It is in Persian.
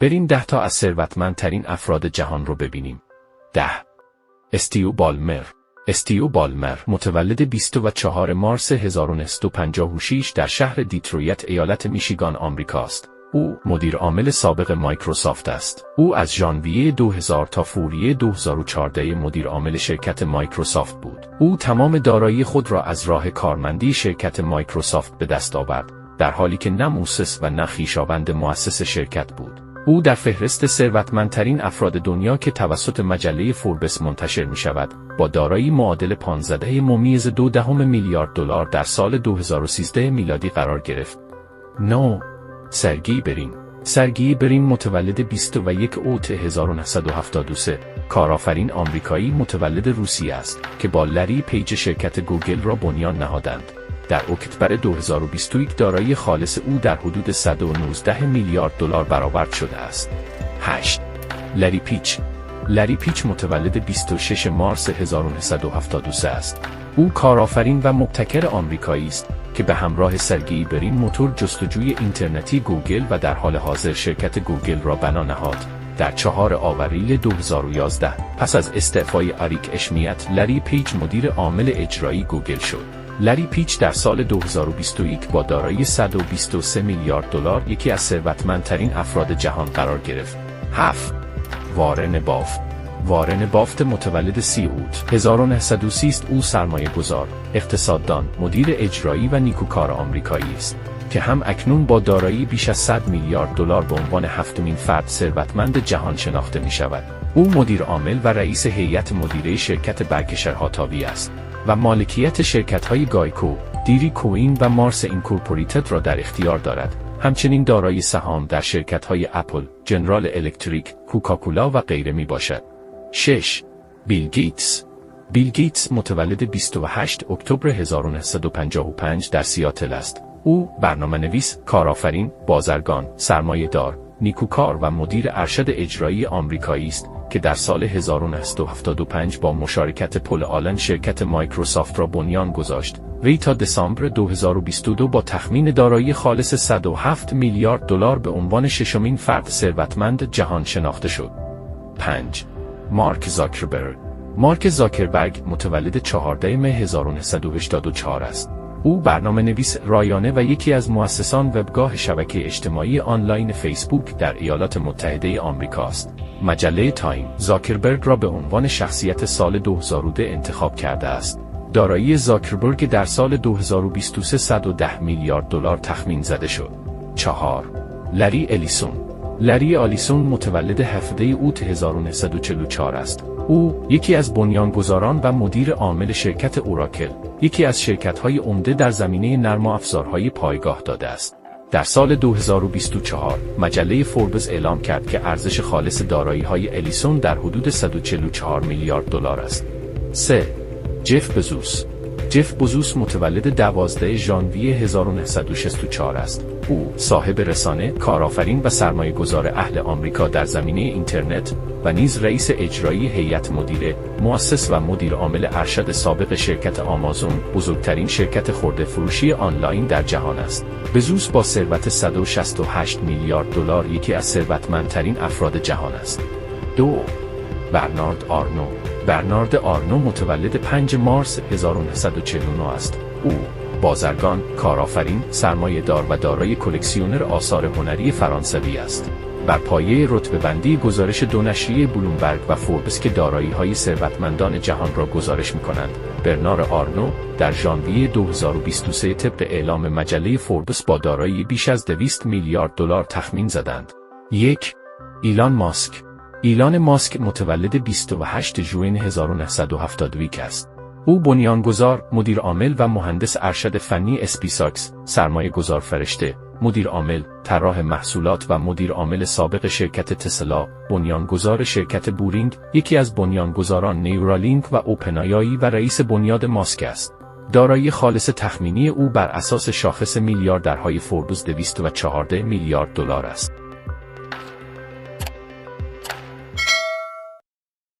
بریم 10 تا از ثروتمندترین افراد جهان رو ببینیم. 10. استیو بالمر متولد 24 مارس 1956 در شهر دیترویت ایالت میشیگان آمریکاست. او مدیر عامل سابق مایکروسافت است. او از ژانویه 2000 تا فوریه 2014 مدیر عامل شرکت مایکروسافت بود. او تمام دارایی خود را از راه کارمندی شرکت مایکروسافت به دست آورد، در حالی که نه موسس و نه خویشاوند مؤسس شرکت بود. او در فهرست ثروتمندترین افراد دنیا که توسط مجله فوربس منتشر می شود، با دارایی معادل 15.2 میلیارد دلار در سال 2013 میلادی قرار گرفت. 9. سرگئی برین متولد 21 اوت 1973 کارآفرین آمریکایی متولد روسیه است که با لری پیج شرکت گوگل را بنیان نهادند. در اکتبر 2021 دارایی خالص او در حدود 119 میلیارد دلار برآورد شده است. 8. لری پیچ متولد 26 مارس 1973 است. او کارآفرین و مبتکر آمریکایی است که به همراه سرگئی برین موتور جستجوی اینترنتی گوگل و در حال حاضر شرکت گوگل را بنا نهاد. در 4 آوریل 2011 پس از استعفای اریک اشمیت، لری پیج مدیر عامل اجرایی گوگل شد. لری پیج در سال 2021 با دارایی 123 میلیارد دلار یکی از ثروتمندترین افراد جهان قرار گرفت. 7. وارن بافت متولد 30 اوت 1930 است. او سرمایه‌گذار، اقتصاددان، مدیر اجرایی و نیکوکار آمریکایی است که هم اکنون با دارایی بیش از 100 میلیارد دلار به عنوان 7مین فرد ثروتمند جهان شناخته می شود. او مدیر عامل و رئیس هیئت مدیره شرکت برکشر هاتاوی است و مالکیت شرکت‌های گایکو، دیری کوین و مارس اینکورپوریتد را در اختیار دارد. همچنین دارای سهام در شرکت‌های اپل، جنرال الکتریک، کوکاکولا و غیره می باشد. 6. بیل گیتس متولد 28 اکتبر 1955 در سیاتل است. او برنامه‌نویس، کارآفرین، بازرگان، سرمایه‌دار، نیکوکار و مدیر ارشد اجرایی آمریکایی است که در سال 1975 با مشارکت پل آلن شرکت مایکروسافت را بنیان گذاشت. وی تا دسامبر 2022 با تخمین دارایی خالص 107 میلیارد دلار به عنوان 6مین فرد ثروتمند جهان شناخته شد. 5. مارک زاکربرگ متولد 14 مه 1984 است. او برنامه‌نویس رایانه و یکی از مؤسسان وبگاه شبکه اجتماعی آنلاین فیسبوک در ایالات متحده آمریکا است. مجله تایم زاکربرگ را به عنوان شخصیت سال 2002 انتخاب کرده است. دارایی زاکربرگ در سال 2023 110 میلیارد دلار تخمین زده شد. 4. لری آلیسون متولد 17 اوت 1944 است. او یکی از بنیانگذاران و مدیر عامل شرکت اوراکل، یکی از شرکت‌های عمده در زمینه نرم افزارهای پایگاه داده است. در سال 2024 مجله فوربس اعلام کرد که ارزش خالص دارایی‌های الیسون در حدود 144 میلیارد دلار است. 3. جف بزوس متولد 12 ژانویه 1964 است. او صاحب رسانه، کارآفرین و سرمایه‌گذار اهل آمریکا در زمینه اینترنت و نیز رئیس اجرایی هیئت مدیره، مؤسس و مدیر عامل ارشد سابق شرکت آمازون، بزرگترین شرکت خرده فروشی آنلاین در جهان است. بزوس با ثروت 168 میلیارد دلار یکی از ثروتمندترین افراد جهان است. 2. برنارد آرنو متولد 5 مارس 1949 است. او بازرگان، کارآفرین، سرمایه‌دار و دارای کلکسیونر آثار هنری فرانسوی است. بر پایه رتبه‌بندی گزارش دو نشریه بلومبرگ و فوربس که دارایی‌های ثروتمندان جهان را گزارش می‌کنند، برنارد آرنو در ژانویه 2023 طبق اعلام مجله فوربس با دارایی بیش از 200 میلیارد دلار تخمین زدند. 1. ایلان ماسک متولد 28 ژوئن 1971 است. او بنیانگذار، مدیر عامل و مهندس ارشد فنی اسپیساکس، سرمایه‌گذار فرشته، مدیر عامل، طراح محصولات و مدیر عامل سابق شرکت تسلا، بنیانگذار شرکت بورینگ، یکی از بنیانگذاران نیورالینک و اوپن‌آی و رئیس بنیاد ماسک است. دارایی خالص تخمینی او بر اساس شاخص میلیاردرهای فوربس 214 میلیارد دلار است.